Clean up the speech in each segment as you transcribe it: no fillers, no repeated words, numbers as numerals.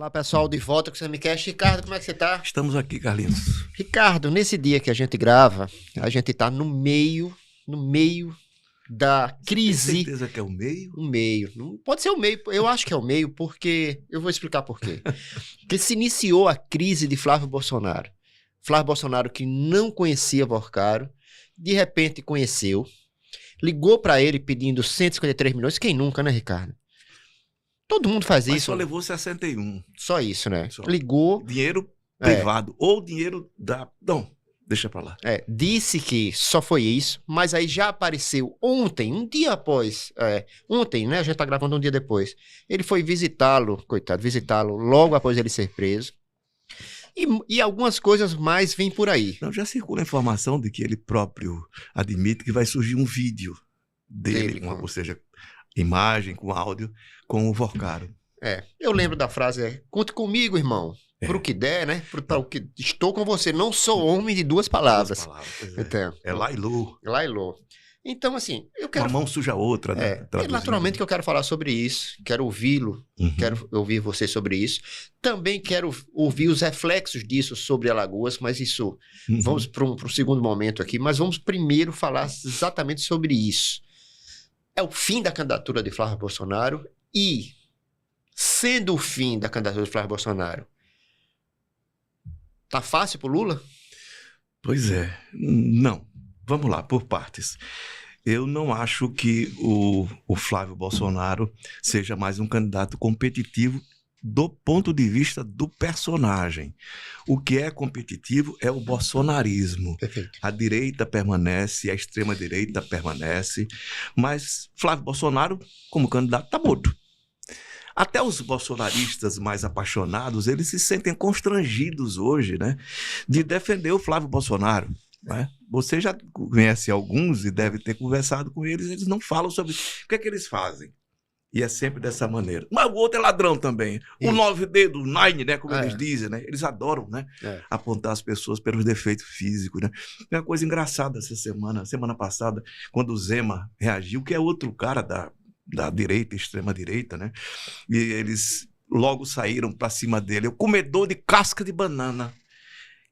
Olá, pessoal, de volta com o Samicast. Ricardo, como é que você tá? Estamos aqui, Carlinhos. Ricardo, nesse dia que a gente grava, a gente tá no meio da crise. Tem certeza que é o meio? O meio. Não pode ser o meio, eu acho que é o meio, porque... Eu vou explicar por quê. Porque se iniciou a crise de Flávio Bolsonaro. Flávio Bolsonaro, que não conhecia Vorcaro, de repente conheceu, ligou pra ele pedindo 153 milhões. Quem nunca, né, Ricardo? Todo mundo faz Mas isso. só levou 61. Só isso, né? Só. Ligou. Dinheiro privado ou dinheiro da... Não, deixa pra lá. Disse que só foi isso, mas aí já apareceu ontem, um dia após, ontem, né, a gente tá gravando um dia depois, ele foi visitá-lo, coitado, visitá-lo logo após ele ser preso, e algumas coisas mais vêm por aí. Não, já circula a informação de que ele próprio admite que vai surgir um vídeo dele, ou seja, imagem com áudio, com o Vorcaro. Eu lembro da frase, conte comigo, irmão. Pro que der, né? Pro que estou com você. Não sou homem de duas palavras. Pois Então, é Lailô. Lailô. Então, assim, eu quero... Uma mão suja a outra, né? Naturalmente que eu quero falar sobre isso. Quero ouvi-lo. Quero ouvir você sobre isso. Também quero ouvir os reflexos disso sobre Alagoas, mas isso... Vamos para um segundo momento aqui, mas vamos primeiro falar exatamente sobre isso. É o fim da candidatura de Flávio Bolsonaro e, sendo o fim da candidatura de Flávio Bolsonaro, tá fácil pro Lula? Pois é. Não. Vamos lá, por partes. Eu não acho que o Flávio Bolsonaro seja mais um candidato competitivo do ponto de vista do personagem. O que é competitivo é o bolsonarismo. Perfeito. A direita permanece, a extrema-direita permanece, mas Flávio Bolsonaro, como candidato, está morto. Até os bolsonaristas mais apaixonados, eles se sentem constrangidos hoje, né, de defender o Flávio Bolsonaro. Né? Você já conhece alguns e deve ter conversado com eles, eles não falam sobre o que é que eles fazem. E é sempre dessa maneira. Mas o outro é ladrão também. O 9D do Nine, né, como eles dizem, né? Eles adoram, né, apontar as pessoas pelos defeitos físicos, né? É uma coisa engraçada essa semana passada, quando o Zema reagiu, que é outro cara da direita, extrema-direita, né? E eles logo saíram para cima dele. O comedor de casca de banana.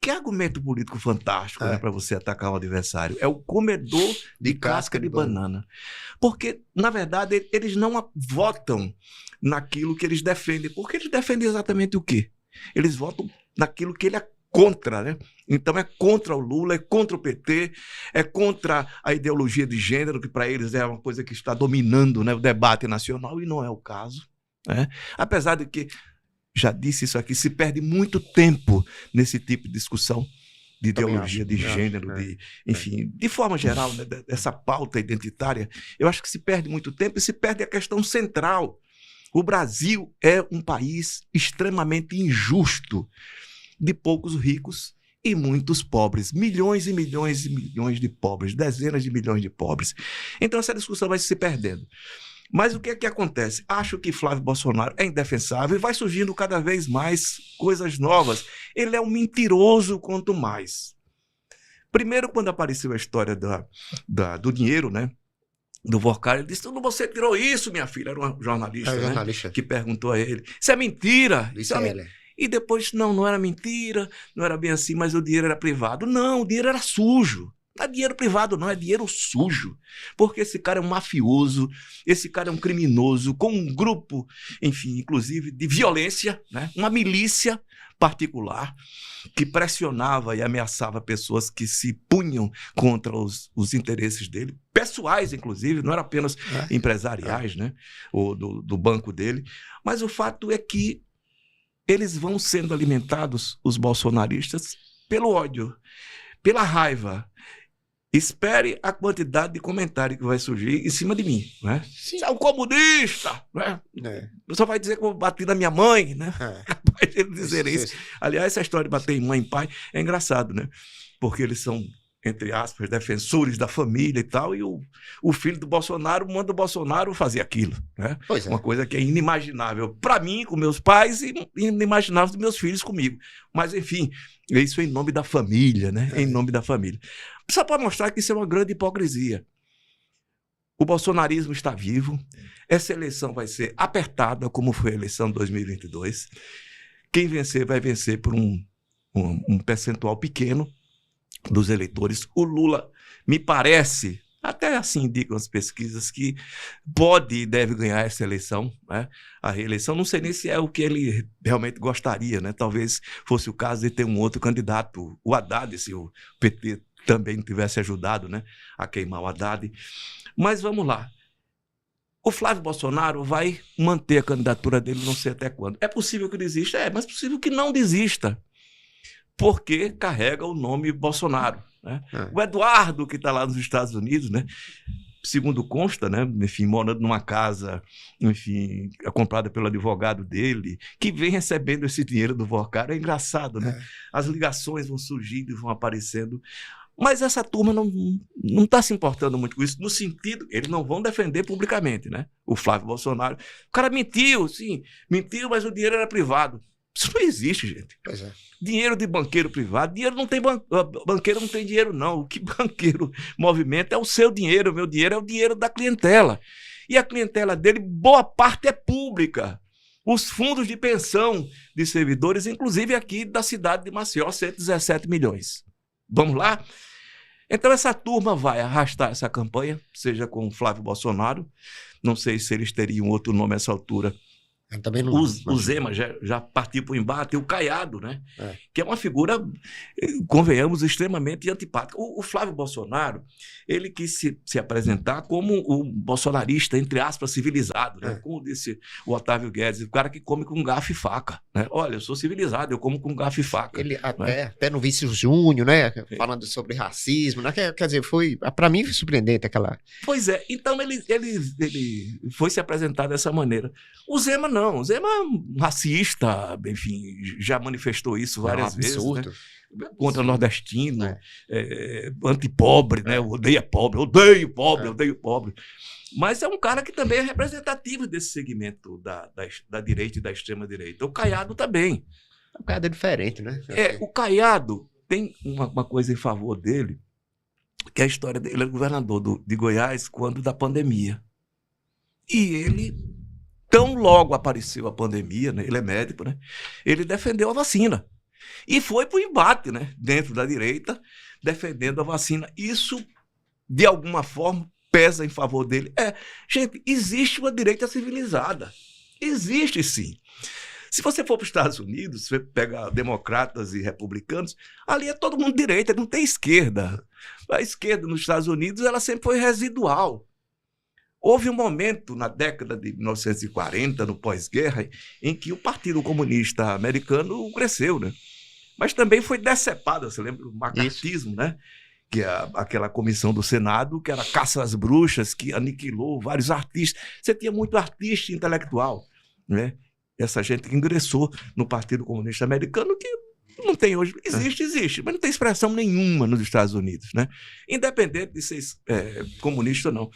Que argumento político fantástico, né, para você atacar um adversário. É o comedor de casca de banana. Porque, na verdade, eles não votam naquilo que eles defendem. Porque eles defendem exatamente o quê? Eles votam naquilo que ele é contra, né? Então é contra o Lula, é contra o PT, é contra a ideologia de gênero, que para eles é uma coisa que está dominando, né, o debate nacional, e não é o caso, né? Apesar de que, já disse isso aqui, se perde muito tempo nesse tipo de discussão de ideologia de gênero, enfim, de forma geral, né, dessa pauta identitária. Eu acho que se perde muito tempo e se perde a questão central. O Brasil é um país extremamente injusto, de poucos ricos e muitos pobres. Milhões e milhões e milhões de pobres, dezenas de milhões de pobres. Então essa discussão vai se perdendo. Mas o que é que acontece? Acho que Flávio Bolsonaro é indefensável e vai surgindo cada vez mais coisas novas. Ele é um mentiroso quanto mais. Primeiro, quando apareceu a história do dinheiro, né, do Vorcaro, ele disse: você tirou isso, minha filha? Era um jornalista, né, que perguntou a ele. Isso é mentira. E depois, não era mentira, não era bem assim, mas o dinheiro era privado. Não, o dinheiro era sujo. Não é dinheiro privado, não, é dinheiro sujo. Porque esse cara é um mafioso, esse cara é um criminoso, com um grupo, enfim, inclusive, de violência, né? Uma milícia particular que pressionava e ameaçava pessoas que se punham contra os interesses dele, pessoais, inclusive, não era apenas empresariais, né? Ou do banco dele. Mas o fato é que eles vão sendo alimentados, os bolsonaristas, pelo ódio, pela raiva. Espere a quantidade de comentário que vai surgir em cima de mim, né? Você é um comunista, né? Você vai dizer que eu bati na minha mãe, né? Capaz de eles dizerem isso. Aliás, essa história de bater em mãe e pai é engraçado, né? Porque eles são, entre aspas, defensores da família e tal, e o filho do Bolsonaro manda o Bolsonaro fazer aquilo, né? Uma coisa que é inimaginável para mim, com meus pais, e inimaginável dos meus filhos comigo. Mas, enfim, isso em nome da família, né? Em nome da família. Só para mostrar que isso é uma grande hipocrisia. O bolsonarismo está vivo, essa eleição vai ser apertada, como foi a eleição de 2022. quem vencer vai vencer por um percentual pequeno dos eleitores. O Lula, me parece, até assim indicam as pesquisas, que pode e deve ganhar essa eleição, né? A reeleição. Não sei nem se é o que ele realmente gostaria, né? Talvez fosse o caso de ter um outro candidato, o Haddad, se o PT também tivesse ajudado, né, a queimar o Haddad. Mas vamos lá. O Flávio Bolsonaro vai manter a candidatura dele, não sei até quando. É possível que desista? É, mas é possível que não desista, porque carrega o nome Bolsonaro, né? O Eduardo, que está lá nos Estados Unidos, né, segundo consta, né, enfim, morando numa casa, enfim, comprada pelo advogado dele, que vem recebendo esse dinheiro do Vocaro. É engraçado, né? As ligações vão surgindo e vão aparecendo. Mas essa turma não está se importando muito com isso, no sentido, eles não vão defender publicamente, né? O Flávio Bolsonaro. O cara mentiu, sim, mentiu, mas o dinheiro era privado. Isso não existe, gente. Pois é. Dinheiro de banqueiro privado, dinheiro não tem banqueiro não tem dinheiro, não. O que banqueiro movimenta é o seu dinheiro, o meu dinheiro é o dinheiro da clientela. E a clientela dele, boa parte é pública. Os fundos de pensão de servidores, inclusive aqui da cidade de Maceió, 117 milhões. Vamos lá? Então essa turma vai arrastar essa campanha, seja com o Flávio Bolsonaro, não sei se eles teriam outro nome a essa altura. Também não, o Zema já partiu para o embate, e o Caiado, né? Que é uma figura, convenhamos, extremamente antipática. O Flávio Bolsonaro, ele quis se apresentar como o bolsonarista, entre aspas, civilizado, né? Como disse o Otávio Guedes, o cara que come com garfo e faca, né? Olha, eu sou civilizado, eu como com garfo e faca. Ele até no Vinícius Júnior, né? Falando sobre racismo, né? Quer dizer, para mim foi surpreendente aquela... Pois é, então ele foi se apresentar dessa maneira. O Zema não, o Zema é um racista, enfim, já manifestou isso várias vezes, né? Contra nordestino, antipobre, né? Odeia pobre, odeio pobre. Mas é um cara que também é representativo desse segmento da direita e da extrema-direita. O Caiado também. O Caiado é diferente, né? O Caiado tem uma coisa em favor dele, que é a história dele. Ele é governador de Goiás quando da pandemia. E ele... Tão logo apareceu a pandemia, né? Ele é médico, né? Ele defendeu a vacina. E foi para o embate, né? Dentro da direita, defendendo a vacina. Isso, de alguma forma, pesa em favor dele. Gente, existe uma direita civilizada. Existe, sim. Se você for para os Estados Unidos, você pega democratas e republicanos, ali é todo mundo direita, não tem esquerda. A esquerda nos Estados Unidos, ela sempre foi residual. Houve um momento na década de 1940, no pós-guerra, em que o Partido Comunista Americano cresceu, né? Mas também foi decepado, você lembra do macartismo, né? Que é aquela comissão do Senado, que era caça às bruxas, que aniquilou vários artistas. Você tinha muito artista intelectual, né? Essa gente que ingressou no Partido Comunista Americano, que não tem hoje, existe, mas não tem expressão nenhuma nos Estados Unidos, né? Independente de ser comunista ou não.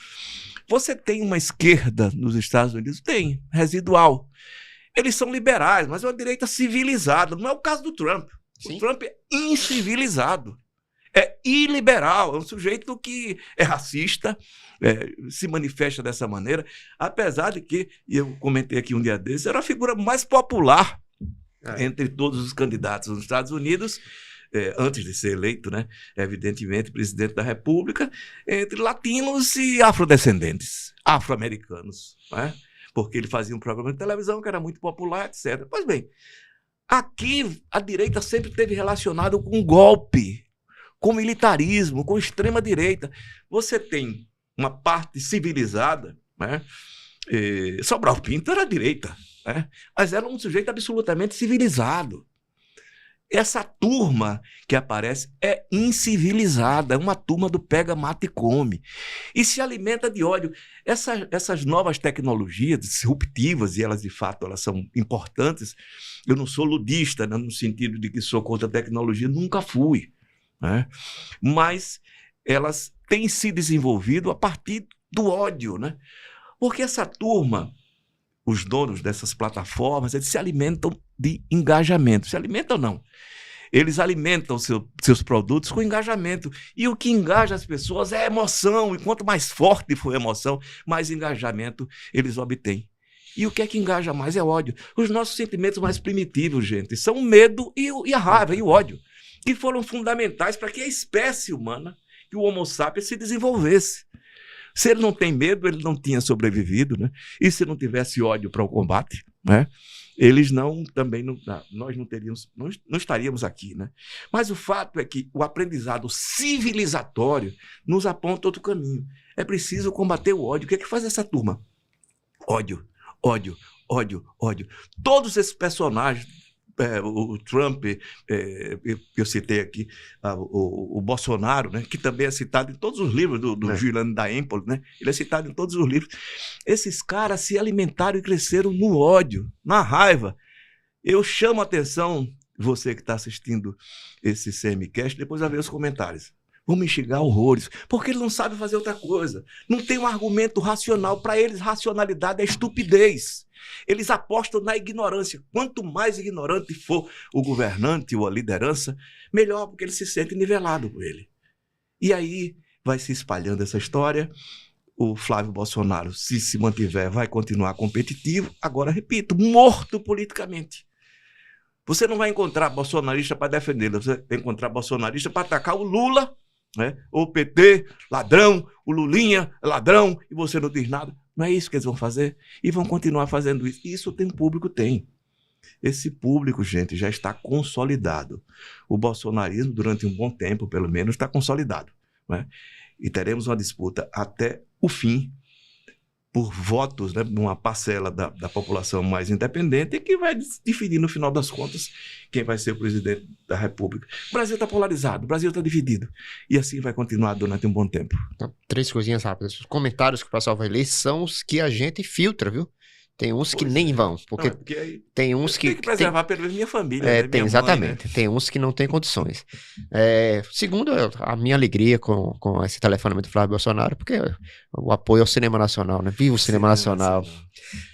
Você tem uma esquerda nos Estados Unidos? Tem, residual. Eles são liberais, mas é uma direita civilizada. Não é o caso do Trump. Sim. O Trump é incivilizado. É iliberal, é um sujeito que é racista, se manifesta dessa maneira, apesar de que, e eu comentei aqui um dia desses, era a figura mais popular entre todos os candidatos nos Estados Unidos, antes de ser eleito, né, evidentemente, presidente da República, entre latinos e afrodescendentes, afro-americanos, né? Porque ele fazia um programa de televisão que era muito popular, etc. Pois bem, aqui a direita sempre esteve relacionada com golpe, com militarismo, com extrema-direita. Você tem uma parte civilizada, né? Sobral Pinto era direita, né? Mas era um sujeito absolutamente civilizado. Essa turma que aparece é incivilizada, é uma turma do pega, mata e come. E se alimenta de ódio. Essas novas tecnologias disruptivas, e elas de fato elas são importantes, eu não sou ludista, né, no sentido de que sou contra a tecnologia, nunca fui, né? Mas elas têm se desenvolvido a partir do ódio, né? Porque essa turma, os donos dessas plataformas, eles se alimentam de engajamento. Se alimentam ou não? Eles alimentam seus produtos com engajamento. E o que engaja as pessoas é a emoção. E quanto mais forte for a emoção, mais engajamento eles obtêm. E o que é que engaja mais é ódio. Os nossos sentimentos mais primitivos, gente, são o medo e a raiva e o ódio, que foram fundamentais para que a espécie humana, que o Homo sapiens, se desenvolvesse. Se ele não tem medo, ele não tinha sobrevivido, né? E se não tivesse ódio para o combate, né? Eles nós não estaríamos aqui, né? Mas o fato é que o aprendizado civilizatório nos aponta outro caminho. É preciso combater o ódio. O que é que faz essa turma? Ódio, ódio, ódio, ódio. Todos esses personagens, o Trump, que eu citei aqui, o Bolsonaro, né, que também é citado em todos os livros do Julian da Empoli, né? Ele é citado em todos os livros. Esses caras se alimentaram e cresceram no ódio, na raiva. Eu chamo a atenção, você que está assistindo esse CMCast, depois vai ver os comentários. Vão me xingar horrores, porque ele não sabe fazer outra coisa. Não tem um argumento racional. Para eles, racionalidade é estupidez. Eles apostam na ignorância. Quanto mais ignorante for o governante ou a liderança, melhor, porque ele se sente nivelado por ele. E aí vai se espalhando essa história. O Flávio Bolsonaro, se mantiver, vai continuar competitivo. Agora, repito, morto politicamente. Você não vai encontrar bolsonarista para defendê-lo. Você vai encontrar bolsonarista para atacar o Lula, né? O PT, ladrão, o Lulinha, ladrão, e você não diz nada. Não é isso que eles vão fazer? E vão continuar fazendo isso. E isso tem público, tem. Esse público, gente, já está consolidado. O bolsonarismo, durante um bom tempo, pelo menos, está consolidado, né? E teremos uma disputa até o fim, por votos, né, numa parcela da população mais independente, que vai definir, no final das contas, quem vai ser o presidente da República. O Brasil está polarizado, o Brasil está dividido. E assim vai continuar durante um bom tempo. Então, 3 coisinhas rápidas. Os comentários que o pessoal vai ler são os que a gente filtra, viu? Tem uns que nem vão, porque tem uns que... Tem que preservar pela minha família, né? Tem, exatamente. Mãe, né? Tem uns que não têm condições. Segundo, a minha alegria com esse telefonamento do Flávio Bolsonaro, porque o apoio ao cinema nacional, né? Viva o cinema nacional.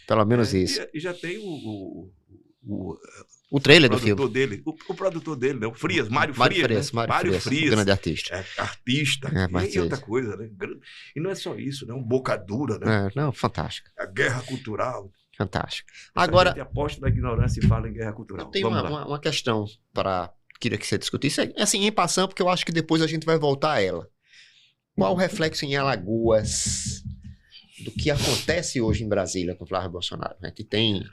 Pelo menos isso. E já tem o trailer do filme. O produtor dele, né? O Frias, Mário Frias. Mário Frias. Grande artista. Artista. E outra coisa, né? E não é só isso, né? Um boca dura, né? Não, fantástico. A guerra cultural. Fantástico. Agora, a gente aposta na ignorância e fala em guerra cultural. Eu tenho uma questão queria que você discutisse. Assim, em passando, porque eu acho que depois a gente vai voltar a ela. Qual o reflexo em Alagoas do que acontece hoje em Brasília com o Flávio Bolsonaro? A gente tem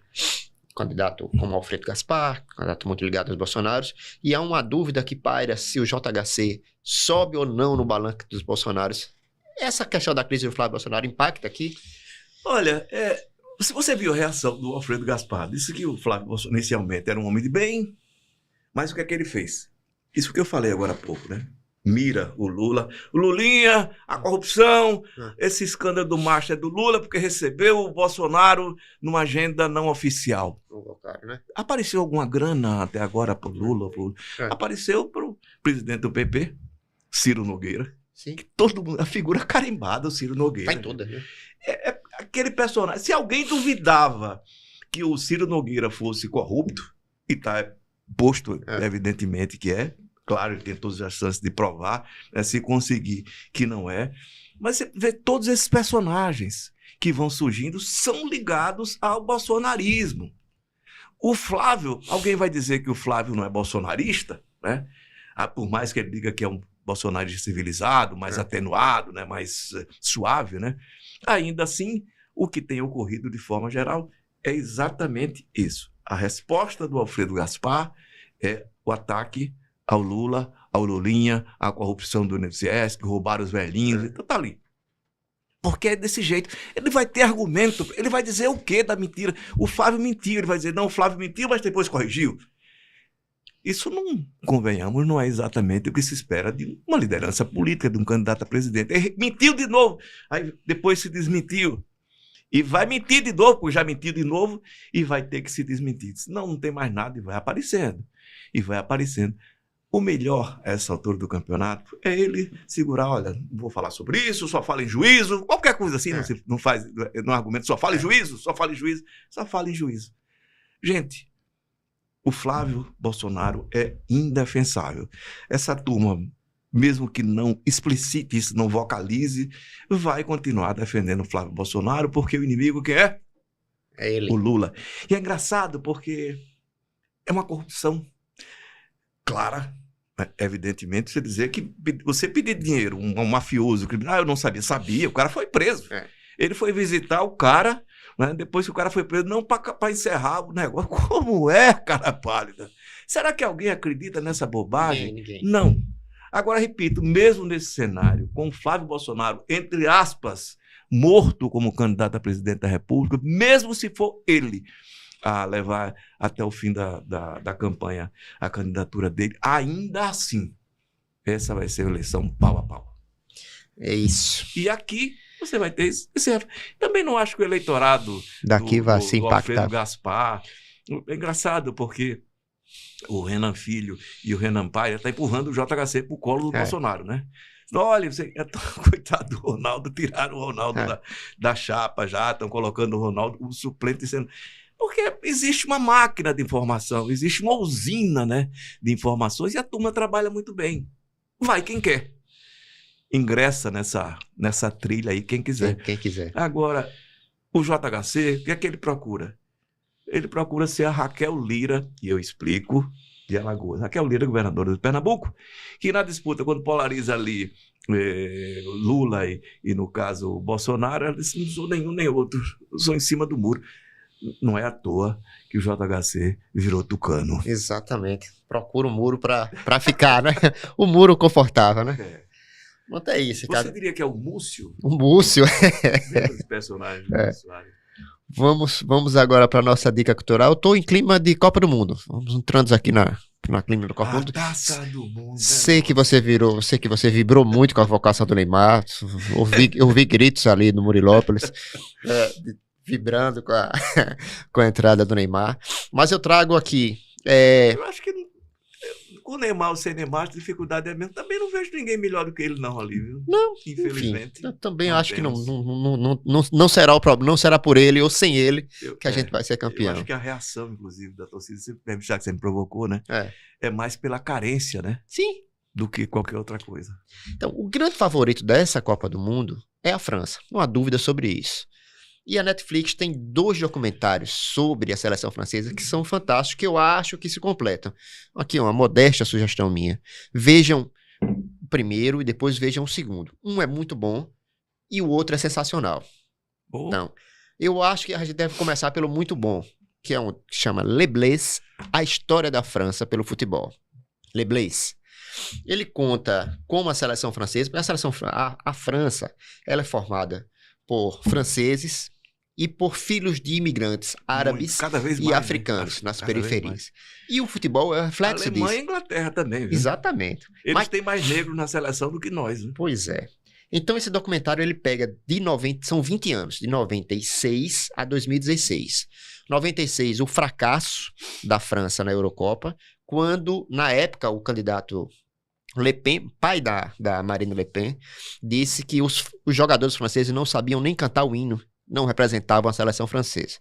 candidato como Alfredo Gaspar, candidato muito ligado aos bolsonaros, e há uma dúvida que paira se o JHC sobe ou não no balanço dos bolsonaros. Essa questão da crise do Flávio Bolsonaro impacta aqui? Olha, se você viu a reação do Alfredo Gaspar, disse que o Flávio Bolsonaro inicialmente era um homem de bem, mas o que é que ele fez? Isso que eu falei agora há pouco, né? Mira o Lula, o Lulinha, a corrupção, esse escândalo do Macho é do Lula porque recebeu o Bolsonaro numa agenda não oficial. Né? Apareceu alguma grana até agora para o Lula? Apareceu para o presidente do PP, Ciro Nogueira. Sim. Que todo mundo, a figura carimbada, o Ciro Nogueira. Tá em toda, né? Aquele personagem. Se alguém duvidava que o Ciro Nogueira fosse corrupto, e está posto, evidentemente que é, claro, ele tem todas as chances de provar, né, se conseguir que não é, mas você vê todos esses personagens que vão surgindo são ligados ao bolsonarismo. O Flávio, alguém vai dizer que o Flávio não é bolsonarista, né? Por mais que ele diga que é um bolsonarista civilizado, mais atenuado, né, mais suave, né? Ainda assim, o que tem ocorrido de forma geral é exatamente isso. A resposta do Alfredo Gaspar é o ataque ao Lula, ao Lulinha, à corrupção do INSS, que roubaram os velhinhos, então tá ali. Porque é desse jeito. Ele vai ter argumento, ele vai dizer o quê da mentira? O Flávio mentiu, ele vai dizer, não, o Flávio mentiu, mas depois corrigiu. Isso não, convenhamos, não é exatamente o que se espera de uma liderança política, de um candidato a presidente. Ele mentiu de novo, aí depois se desmentiu. E vai mentir de novo, porque já mentiu de novo, e vai ter que se desmentir. Não tem mais nada, e vai aparecendo. E vai aparecendo. O melhor a essa altura do campeonato é ele segurar, olha, não vou falar sobre isso, só fala em juízo, qualquer coisa assim, não faz, não argumenta, só fala em juízo, só fala em juízo, só fala em juízo. Gente, o Flávio Bolsonaro é indefensável. Essa turma, mesmo que não explicite isso, não vocalize, vai continuar defendendo o Flávio Bolsonaro, porque o inimigo que é? É ele. O Lula. E é engraçado porque é uma corrupção clara, né? Evidentemente, você dizer que você pedir dinheiro, um mafioso, eu não sabia, o cara foi preso. É. Ele foi visitar o cara, né? Depois que o cara foi preso, não para encerrar o negócio. Como é, cara pálida? Será que alguém acredita nessa bobagem? Ninguém. Não. Agora, repito, mesmo nesse cenário, com o Flávio Bolsonaro, entre aspas, morto como candidato a presidente da República, mesmo se for ele a levar até o fim da campanha a candidatura dele, ainda assim, essa vai ser a eleição pau a pau. É isso. E aqui você vai ter isso. Também não acho que o eleitorado daqui vai se do impactar. Alfredo Gaspar... É engraçado, porque o Renan Filho e o Renan Paia estão empurrando o JHC para o colo do Bolsonaro, né? Olha, coitado do Ronaldo, tiraram o Ronaldo da chapa já, estão colocando o Ronaldo, o suplente sendo... Porque existe uma máquina de informação, existe uma usina, né, de informações e a turma trabalha muito bem. Vai quem quer. Ingressa nessa trilha aí, quem quiser. Quem quiser. Agora, o JHC, o que é que ele procura? Ele procura ser a Raquel Lira, e eu explico, de Alagoas. Raquel Lira, governadora de Pernambuco, que na disputa, quando polariza ali Lula e, no caso, Bolsonaro, ela disse, não sou nenhum nem outro, eu sou em cima do muro. Não é à toa que o JHC virou tucano. Exatamente. Procura um muro para ficar, né? O muro confortável, né? Não é isso, cara. Você diria que é o Múcio? O Múcio. Dos personagens do Vamos agora para a nossa dica cultural. Eu estou em clima de Copa do Mundo. Vamos entrando aqui na clima do Copa do Mundo. Taça do Mundo. Sei que você vibrou muito com a vocação do Neymar. Ouvi gritos ali no Murilópolis. Vibrando com a entrada do Neymar. Mas eu trago aqui... Eu acho que com o Neymar ou sem Neymar, a dificuldade é mesmo. Também não vejo ninguém melhor do que ele não ali, viu? Não, infelizmente. Enfim, eu também acho que não será o problema, não será por ele ou sem ele que a gente vai ser campeão. Eu acho que a reação, inclusive, da torcida, já que você me provocou, né? É mais pela carência, né? Sim. Do que qualquer outra coisa. Então, o grande favorito dessa Copa do Mundo é a França. Não há dúvida sobre isso. E a Netflix tem 2 documentários sobre a seleção francesa que são fantásticos, que eu acho que se completam. Aqui, uma modesta sugestão minha. Vejam o primeiro e depois vejam o segundo. Um é muito bom e o outro é sensacional. Então, eu acho que a gente deve começar pelo muito bom, que é um que chama Les Bleus, a história da França pelo futebol. Les Bleus. Ele conta como a seleção francesa, porque a França, ela é formada por franceses e por filhos de imigrantes árabes e africanos, nas periferias. E o futebol é reflexo disso. Alemanha e Inglaterra também, viu? Exatamente. Eles têm mais negros na seleção do que nós, né? Pois é. Então esse documentário ele pega são 20 anos, de 96 a 2016. 96, o fracasso da França na Eurocopa, quando, na época, o candidato Le Pen, pai da Marine Le Pen, disse que os jogadores franceses não sabiam nem cantar o hino, não representavam a seleção francesa.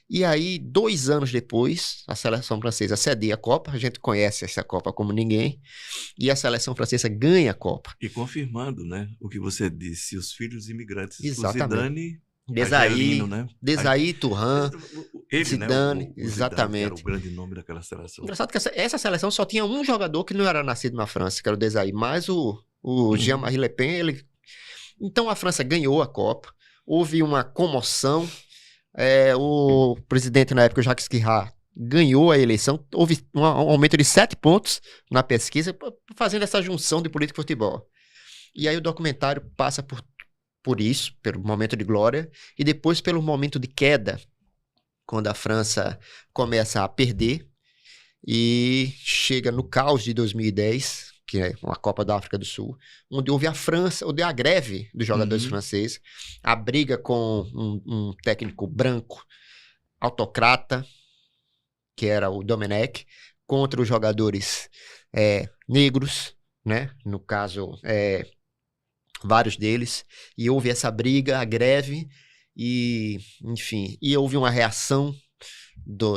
E aí, 2 anos depois, a seleção francesa cedia a Copa, a gente conhece essa Copa como ninguém, e a seleção francesa ganha a Copa. E confirmando, né, o que você disse, os filhos imigrantes. Exatamente. O Zidane... Desailly, Thuram, Zidane, né? exatamente. Era o grande nome daquela seleção. Engraçado que essa seleção só tinha um jogador que não era nascido na França, que era o Desailly, mas o Jean-Marie Le Pen, Então a França ganhou a Copa, houve uma comoção, o presidente na época, Jacques Chirac, ganhou a eleição, houve um aumento de 7 pontos na pesquisa, fazendo essa junção de política e futebol. E aí o documentário passa por isso, pelo momento de glória, e depois pelo momento de queda, quando a França começa a perder e chega no caos de 2010, que é uma Copa da África do Sul, onde houve a greve dos jogadores franceses, a briga com um técnico branco, autocrata, que era o Domenech, contra os jogadores negros, né? No caso, vários deles, e houve essa briga, a greve, e enfim, e houve uma reação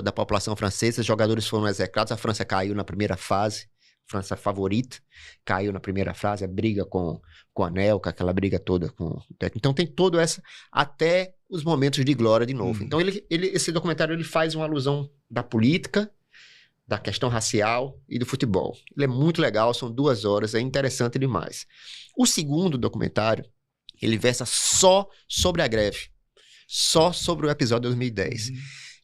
da população francesa, os jogadores foram execrados, a França caiu na primeira fase, França favorita, caiu na primeira fase, a briga com a Anelka, aquela briga toda com o técnico. Então tem todo essa, até os momentos de glória de novo. Então esse documentário ele faz uma alusão da política, da questão racial e do futebol. Ele é muito legal, são 2 horas, é interessante demais. O segundo documentário, ele versa só sobre a greve, só sobre o episódio de 2010.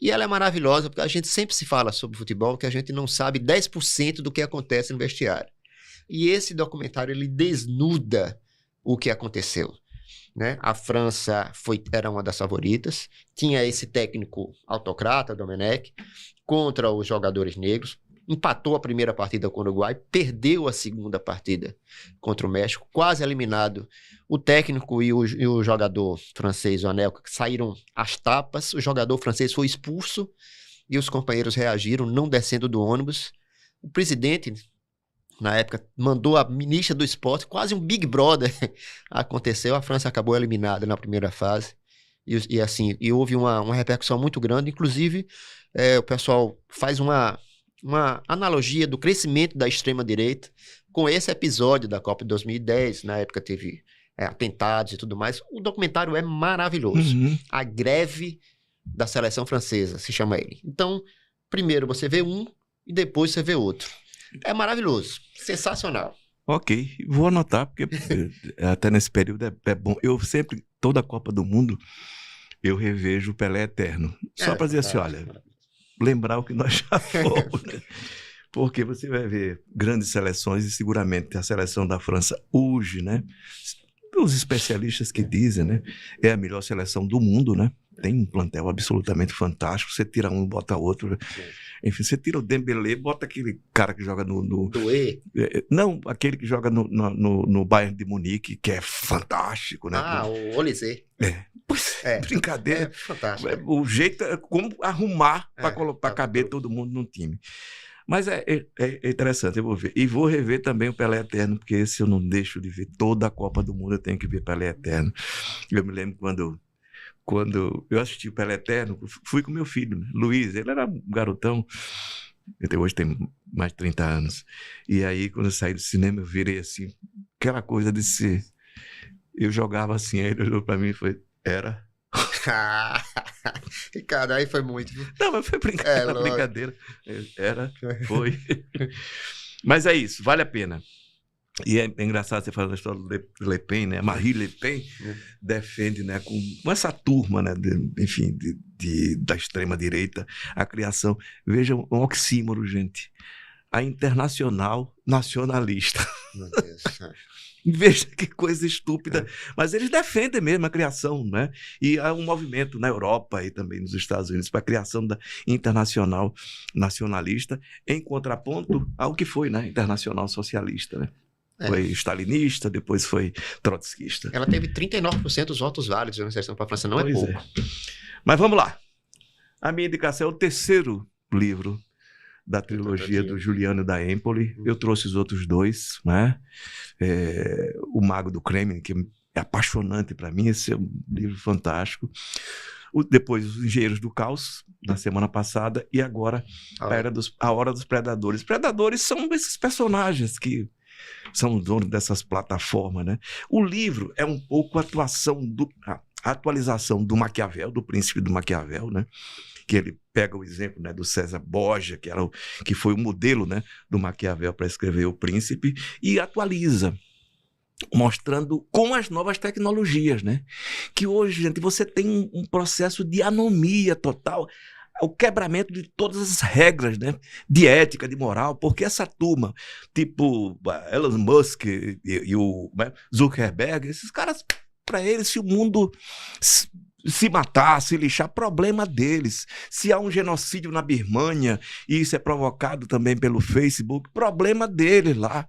E ela é maravilhosa, porque a gente sempre se fala sobre futebol, que a gente não sabe 10% do que acontece no vestiário. E esse documentário, ele desnuda o que aconteceu. Né? A França era uma das favoritas, tinha esse técnico autocrata, Domenech, contra os jogadores negros, empatou a primeira partida com o Uruguai, perdeu a segunda partida contra o México, quase eliminado. O técnico e o jogador francês, o Anelka, saíram às tapas, o jogador francês foi expulso e os companheiros reagiram, não descendo do ônibus. O presidente, na época, mandou a ministra do esporte, quase um Big Brother aconteceu, a França acabou eliminada na primeira fase. E houve uma repercussão muito grande, inclusive o pessoal faz uma analogia do crescimento da extrema-direita com esse episódio da Copa de 2010, na época teve atentados e tudo mais. O documentário é maravilhoso. A greve da seleção francesa, se chama ele. Então, primeiro você vê um e depois você vê outro. É maravilhoso, sensacional. Ok, vou anotar, porque até nesse período é bom. Eu sempre, toda a Copa do Mundo, eu revejo o Pelé Eterno. Só para dizer assim, olha, lembrar o que nós já fomos, né? Porque você vai ver grandes seleções e seguramente a seleção da França hoje, né? Os especialistas que dizem, né? É a melhor seleção do mundo, né? Tem um plantel absolutamente fantástico. Você tira um e bota outro. Enfim, você tira o Dembélé, bota aquele cara que joga no não, aquele que joga no Bayern de Munique, que é fantástico, né? O Olysée. Brincadeira. É fantástico. O jeito é como arrumar para caber todo mundo no time. Mas é interessante, eu vou ver. E vou rever também o Pelé Eterno, porque esse eu não deixo de ver. Toda a Copa do Mundo eu tenho que ver Pelé Eterno. Eu me lembro quando eu assisti o Pelé Eterno, fui com meu filho, né? Luiz, ele era um garotão, até hoje tem mais de 30 anos. E aí, quando eu saí do cinema, eu virei assim, aquela coisa de ser... Eu jogava assim, aí ele olhou pra mim e foi, era... Cara, aí foi muito. Não, mas foi brincadeira. Foi. Mas é isso, vale a pena. E é engraçado você falar da história do Le Pen, né? Marine Le Pen defende, né, com essa turma, né, da extrema-direita, a criação. Veja um oxímoro, gente. A Internacional Nacionalista. Meu Deus. Veja que coisa estúpida. Mas eles defendem mesmo a criação, né? E há um movimento na Europa e também nos Estados Unidos para a criação da Internacional Nacionalista, em contraponto ao que foi, né? Internacional Socialista, né? Foi stalinista, depois foi trotskista. Ela teve 39% dos votos válidos na seleção para a França, não é pouco. Mas vamos lá. A minha indicação é o terceiro livro da trilogia do Giuliano da Empoli. Eu trouxe os outros 2, né? O Mago do Kremlin, que é apaixonante para mim, esse é um livro fantástico. Depois, Os Engenheiros do Caos, na semana passada, e agora A Hora dos Predadores. Predadores são esses personagens que são donos dessas plataformas, né? O livro é um pouco a atualização do Maquiavel, do Príncipe do Maquiavel, né? Que ele pega o exemplo, né, do César Borgia, que foi o modelo, né, do Maquiavel para escrever O Príncipe, e atualiza, mostrando com as novas tecnologias, né? Que hoje, gente, você tem um processo de anomia total, o quebramento de todas as regras, né, de ética, de moral, porque essa turma, tipo Elon Musk e o Zuckerberg, esses caras, para eles, se o mundo se matar, se lixar, problema deles. Se há um genocídio na Birmânia e isso é provocado também pelo Facebook, problema deles lá.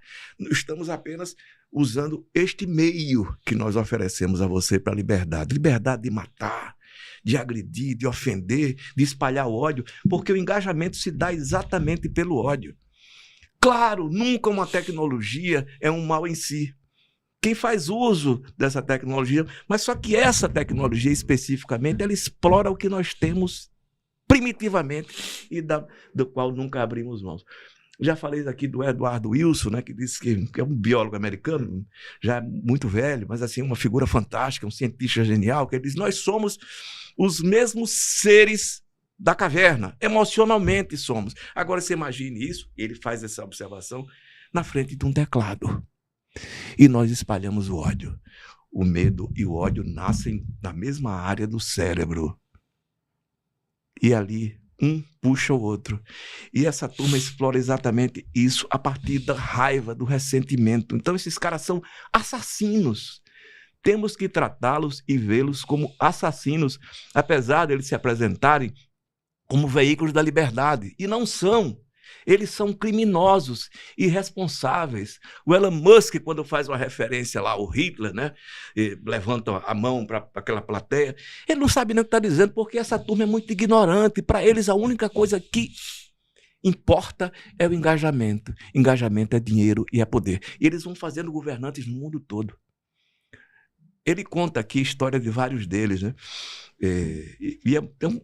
Estamos apenas usando este meio que nós oferecemos a você para a liberdade. Liberdade de matar, de agredir, de ofender, de espalhar o ódio, porque o engajamento se dá exatamente pelo ódio. Claro, nunca uma tecnologia é um mal em si. Quem faz uso dessa tecnologia, mas só que essa tecnologia especificamente, ela explora o que nós temos primitivamente e do qual nunca abrimos mãos. Já falei aqui do Edward Wilson, né, que disse que é um biólogo americano, já muito velho, mas assim, uma figura fantástica, um cientista genial, que ele diz: nós somos os mesmos seres da caverna, emocionalmente somos. Agora você imagine isso, ele faz essa observação na frente de um teclado. E nós espalhamos o ódio. O medo e o ódio nascem na mesma área do cérebro. E ali, um puxa o outro. E essa turma explora exatamente isso a partir da raiva, do ressentimento. Então, esses caras são assassinos. Temos que tratá-los e vê-los como assassinos, apesar de eles se apresentarem como veículos da liberdade. E não são. Eles são criminosos, irresponsáveis. O Elon Musk, quando faz uma referência lá ao Hitler, né, levanta a mão para aquela plateia, ele não sabe nem o que está dizendo, porque essa turma é muito ignorante. Para eles, a única coisa que importa é o engajamento. Engajamento é dinheiro e é poder. E eles vão fazendo governantes no mundo todo. Ele conta aqui a história de vários deles, né? Tem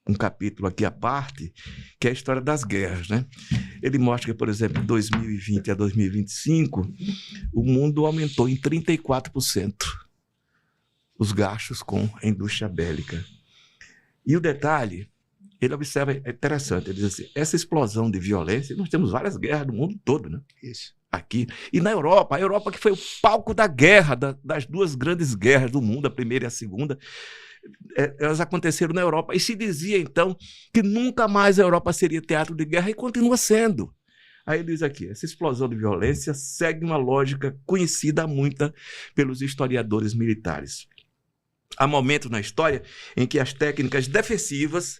um capítulo aqui à parte, que é a história das guerras, né? Ele mostra que, por exemplo, de 2020 a 2025, o mundo aumentou em 34% os gastos com a indústria bélica. E o detalhe, ele observa, é interessante, ele diz assim, essa explosão de violência, nós temos várias guerras no mundo todo, né? Isso. Aqui. E na Europa, a Europa que foi o palco da guerra, das duas grandes guerras do mundo, a primeira e a segunda, elas aconteceram na Europa. E se dizia, então, que nunca mais a Europa seria teatro de guerra, e continua sendo. Aí ele diz aqui, essa explosão de violência segue uma lógica conhecida há muito pelos historiadores militares. Há momentos na história em que as técnicas defensivas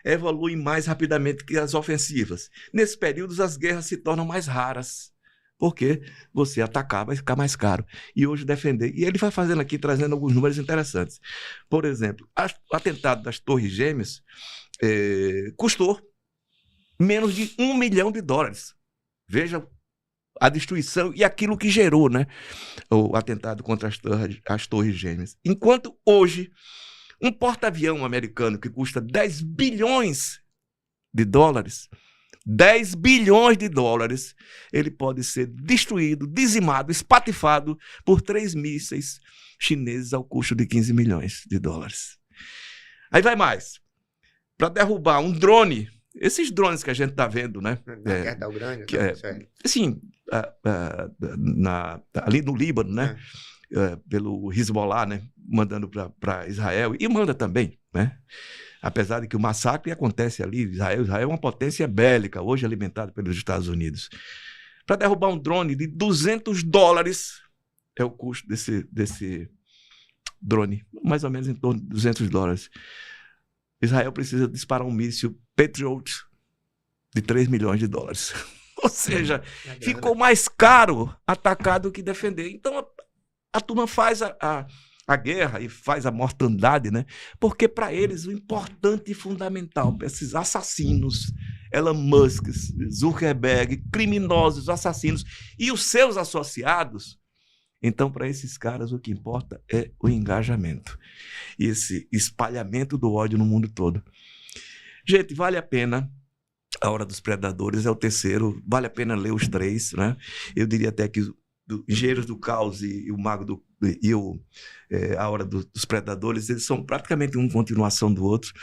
evoluem mais rapidamente que as ofensivas. Nesses períodos, as guerras se tornam mais raras, porque você atacar vai ficar mais caro. E hoje defender. E ele vai fazendo aqui, trazendo alguns números interessantes. Por exemplo, o atentado das Torres Gêmeas custou menos de $1 milhão. Veja a destruição e aquilo que gerou, né, o atentado contra as Torres Gêmeas. Enquanto hoje, um porta-avião americano que custa $10 bilhões, 10 bilhões de dólares, ele pode ser destruído, dizimado, espatifado por 3 mísseis chineses ao custo de $15 milhões. Aí vai mais. Para derrubar um drone, esses drones que a gente está vendo, né? Na guerra da Ucrânia, assim, ali no Líbano, né? Pelo Hezbollah, né? Mandando para Israel, e manda também, né? Apesar de que o massacre acontece ali, Israel é uma potência bélica, hoje alimentada pelos Estados Unidos. Para derrubar um drone de $200 é o custo desse drone, mais ou menos em torno de $200. Israel precisa disparar um míssil Patriot de $3 milhões. Ou seja, ficou mais caro atacar do que defender. Então a turma faz a guerra e faz a mortandade, né? Porque para eles o importante e fundamental, para esses assassinos, Elon Musk, Zuckerberg, criminosos, assassinos e os seus associados, então para esses caras o que importa é o engajamento e esse espalhamento do ódio no mundo todo. Gente, vale a pena. A Hora dos Predadores é o terceiro, vale a pena ler os 3, né? Eu diria até que Engenheiros do Caos e o Mago A Hora dos Predadores, eles são praticamente uma continuação do outro,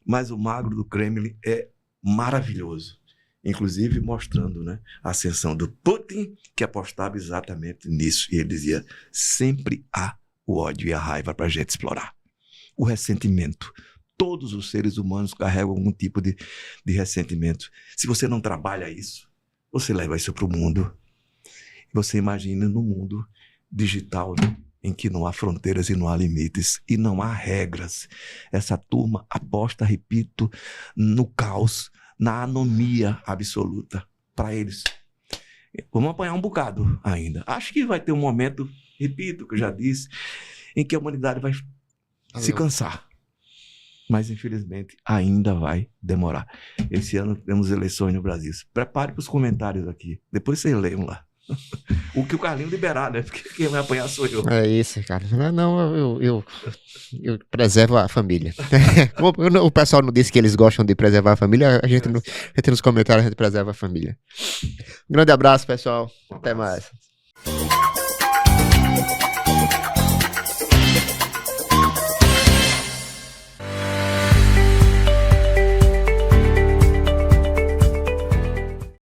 mas o Magro do Kremlin é maravilhoso, inclusive mostrando, né, a ascensão do Putin, que apostava exatamente nisso, e ele dizia, sempre há o ódio e a raiva para a gente explorar. O ressentimento. Todos os seres humanos carregam algum tipo de ressentimento. Se você não trabalha isso, você leva isso para o mundo. Você imagina no mundo digital, né, em que não há fronteiras e não há limites e não há regras. Essa turma aposta, repito, no caos, na anomia absoluta. Para eles, vamos apanhar um bocado ainda. Acho que vai ter um momento, repito, que eu já disse, em que a humanidade vai se cansar. Mas, infelizmente, ainda vai demorar. Esse ano temos eleições no Brasil. Prepare para os comentários aqui. Depois vocês leiam lá. O que o Carlinho liberar, né? Porque quem vai apanhar sou eu. É isso, cara. Não, eu preservo a família. Como o pessoal não disse que eles gostam de preservar a família, a gente nos comentários a gente preserva a família. Um grande abraço, pessoal. Até mais.